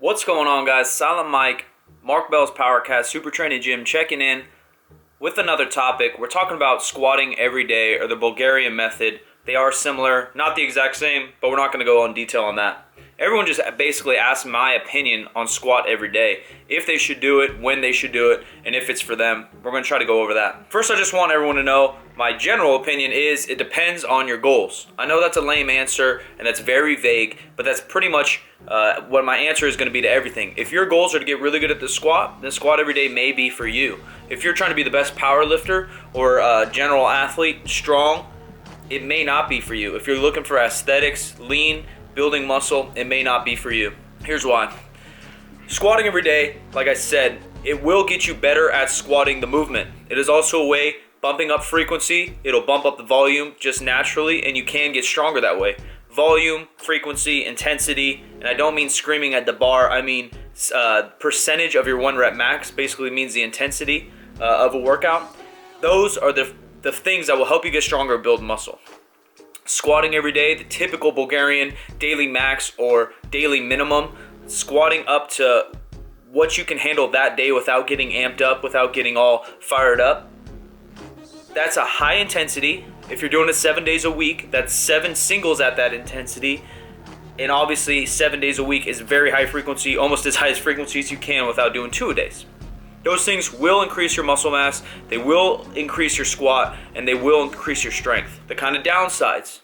What's going on, guys? Silent Mike, Mark Bell's Powercast, Super Training Gym, checking in with another topic. We're talking about squatting every day, or the Bulgarian method. They are similar, not the exact same, but we're not going to go in detail on that. Everyone just basically asked my opinion on squat every day. If they should do it, when they should do it, and if it's for them. We're going to try to go over that. First, I just want everyone to know my general opinion is it depends on your goals. I know that's a lame answer, and that's very vague, but that's pretty much what my answer is going to be to everything. If your goals are to get really good at the squat, then squat every day may be for you. If you're trying to be the best power lifter or general athlete, strong, it may not be for you. If you're looking for aesthetics, lean, building muscle, it may not be for you. Here's why. Squatting every day, like I said, it will get you better at squatting the movement. It is also a way, bumping up frequency, it'll bump up the volume just naturally, and you can get stronger that way. Volume, frequency, intensity, and I don't mean screaming at the bar, I mean percentage of your 1 rep max, basically means the intensity of a workout. Those are the things that will help you get stronger, build muscle. Squatting every day, the typical Bulgarian daily max or daily minimum, squatting up to what you can handle that day without getting amped up, without getting all fired up. That's a high intensity. If you're doing it 7 days a week, that's 7 singles at that intensity. And obviously 7 days a week is very high frequency, almost as high as frequency as you can without doing 2-a-days. Those things will increase your muscle mass, they will increase your squat, and they will increase your strength. The kind of downsides.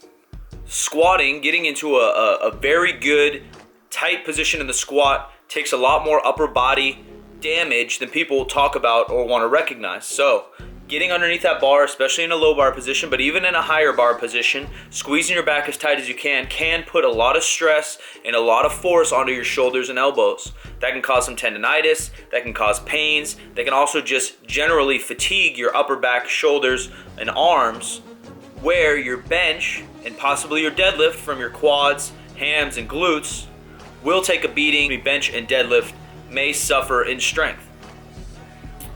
Squatting, getting into a very good, tight position in the squat takes a lot more upper body damage than people talk about or want to recognize. So, getting underneath that bar, especially in a low bar position, but even in a higher bar position, squeezing your back as tight as you can put a lot of stress and a lot of force onto your shoulders and elbows. That can cause some tendonitis, that can cause pains, that can also just generally fatigue your upper back, shoulders, and arms, where your bench and possibly your deadlift from your quads, hams, and glutes will take a beating. Your bench and deadlift may suffer in strength.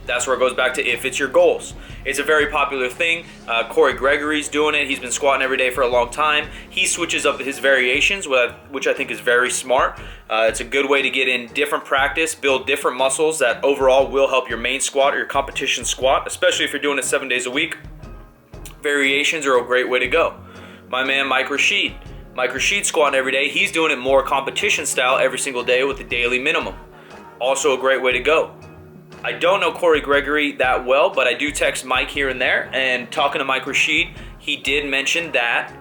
That's where it goes back to if it's your goals. It's a very popular thing. Corey Gregory's doing it. He's been squatting every day for a long time. He switches up his variations, which I think is very smart. It's a good way to get in different practice, build different muscles that overall will help your main squat or your competition squat, especially if you're doing it 7 days a week. Variations are a great way to go. My man Mike Rashid squatting every day. He's doing it more competition style every single day with the daily minimum. Also a great way to go. I don't know Corey Gregory that well, but I do text Mike here and there, and talking to Mike Rashid, he did mention that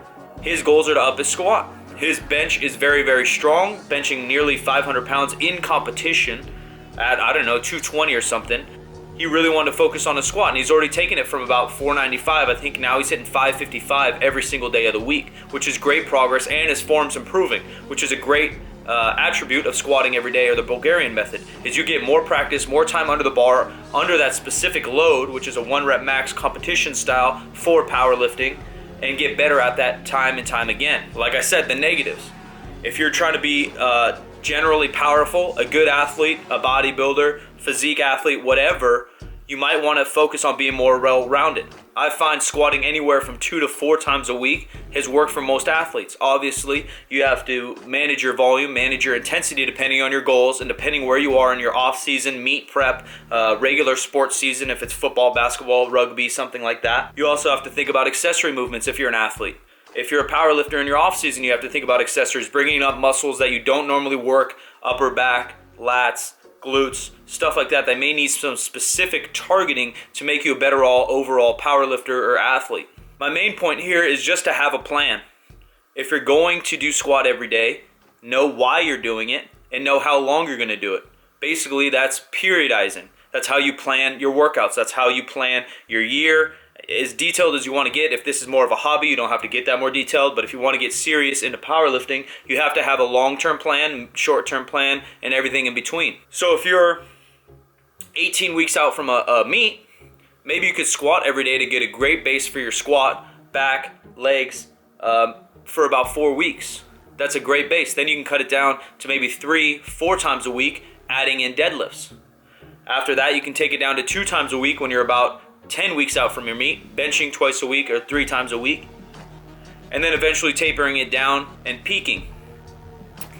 his goals are to up his squat. His bench is very, very strong, benching nearly 500 pounds in competition at, 220 or something. He really wanted to focus on the squat, and he's already taken it from about 495. I think now he's hitting 555 every single day of the week, which is great progress, and his form's improving, which is a great attribute of squatting every day, or the Bulgarian method, is you get more practice, more time under the bar, under that specific load, which is a 1 rep max competition style for powerlifting, and get better at that time and time again. Like I said, the negatives. If you're trying to be generally powerful, a good athlete, a bodybuilder, physique athlete, whatever, you might want to focus on being more well-rounded. I find squatting anywhere from 2 to 4 times a week has worked for most athletes. Obviously, you have to manage your volume, manage your intensity depending on your goals, and depending where you are in your off-season, meet prep, regular sports season, if it's football, basketball, rugby, something like that. You also have to think about accessory movements if you're an athlete. If you're a power lifter in your off-season, you have to think about accessories, bringing up muscles that you don't normally work, upper back, lats, glutes, stuff like that may need some specific targeting to make you a better overall power lifter or athlete. My main point here is just to have a plan. If you're going to do squat every day, know why you're doing it and know how long you're going to do it. Basically, that's periodizing. That's how you plan your workouts. That's how you plan your year. As detailed as you want to get. If this is more of a hobby, you don't have to get that more detailed, but if you want to get serious into powerlifting, you have to have a long-term plan, short-term plan, and everything in between. So if you're 18 weeks out from a meet, maybe you could squat every day to get a great base for your squat, back, legs, for about 4 weeks. That's a great base. Then you can cut it down to maybe 3-4 times a week, adding in deadlifts. After that, you can take it down to 2 times a week when you're about 10 weeks out from your meet, benching twice a week or 3 times a week, and then eventually tapering it down and peaking.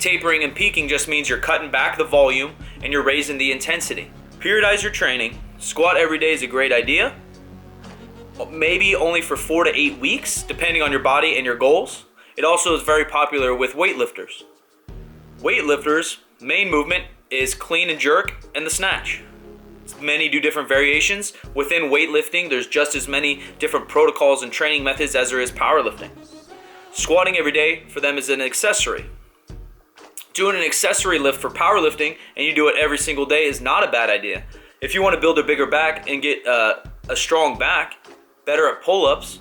Tapering and peaking just means you're cutting back the volume and you're raising the intensity. Periodize your training. Squat every day is a great idea. Maybe only for 4 to 8 weeks, depending on your body and your goals. It also is very popular with weightlifters. Weightlifters' main movement is clean and jerk and the snatch. Many do different variations. Within weightlifting, there's just as many different protocols and training methods as there is powerlifting. Squatting every day for them is an accessory. Doing an accessory lift for powerlifting and you do it every single day is not a bad idea. If you want to build a bigger back and get a strong back, better at pull-ups,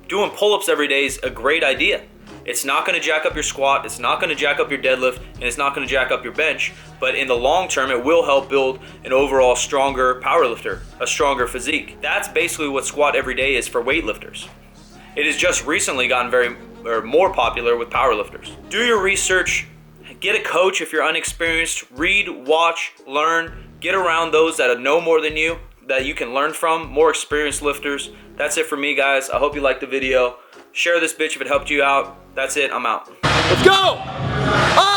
doing pull-ups every day is a great idea. It's not going to jack up your squat, it's not going to jack up your deadlift, and it's not going to jack up your bench, but in the long term, it will help build an overall stronger powerlifter, a stronger physique. That's basically what squat every day is for weightlifters. It has just recently gotten more popular with powerlifters. Do your research, get a coach if you're unexperienced, read, watch, learn, get around those that know more than you, that you can learn from, more experienced lifters. That's it for me, guys. I hope you liked the video. Share this bitch if it helped you out. That's it. I'm out. Let's go!